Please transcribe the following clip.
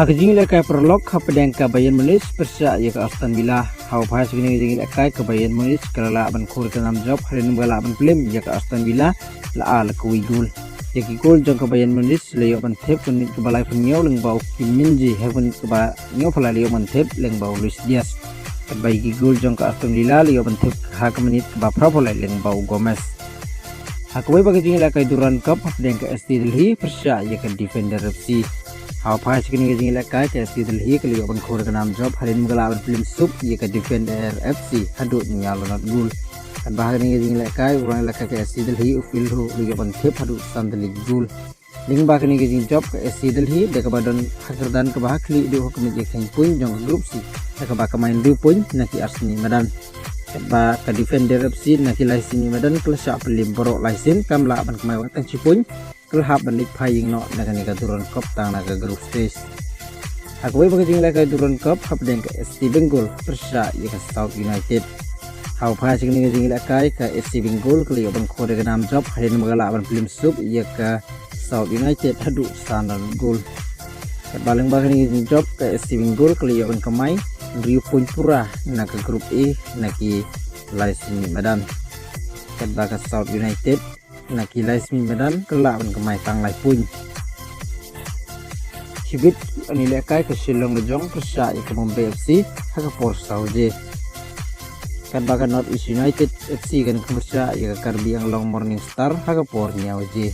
Hakjing lekai prolog hapedeng ka Bayern Munich persa ya ka Aston Villa. Hau phas gini jing lekai ka Bayern Munich kala ban khur ka nam job harin bala ban film ya ka Aston Villa la al kui gol. Ya ki gol jong ka Bayern Munich le yo ban thep kun ka balai pun nyau leng bau Kim Min Ji heaven ka ba nyau phala le yo ban thep leng bau Luis Diaz. Ka bai ki gol jong ka Aston Villa le yo ban thep ha ka menit ka ba pra phala leng bau Gomez. Hakwe bagi jing lekai Duran Cup hapedeng ka ST Delhi persa ya ka Defender FC. Hau phas kini jing lekai ke ST Delhi ke liga ban khur ka nam job harin mugala ban film sub ye ka Defender FC hadu nyalo not gol kan bahag ni jing lekai urang lekai ke ST Delhi ufil hu liga ban thep hadu sandali gol ling ba kini jing job ke ST Delhi de ka badan hakardan ka bahag li di hukum je khang pun jong grup si ka ba ka main 2 pun naki Arsenal Medan ba ka Defender FC naki Laisini Medan kelsa pelim borok laisin kam la ban kemai watang cipun kelhap balik paying no naga nika Duran Cup tang naga group stage. Hakwe bagi jing lekai Duran Cup hapedeng ke SC Bengal persa ya ka South United. Hau phas kini jing lekai ke SC Bengal ke liga ban khur ka nam job harin magala ban film sub ya ka South United hadu standard goal. Balang bagi jing job ke SC Bengal ke liga ban kemai Rio Pura naga group E naki Laisini Medan. Kedba ka South United naki Laismi Medan kelaban kemai tang lai pun hibit ani lekai ke Shillong Rejong persa ya ke Mumbai FC haka Port Saudi kan bahkan North East United FC kan ke persa ya ke Karbi Anglong Morning Star haka Port Niaoji.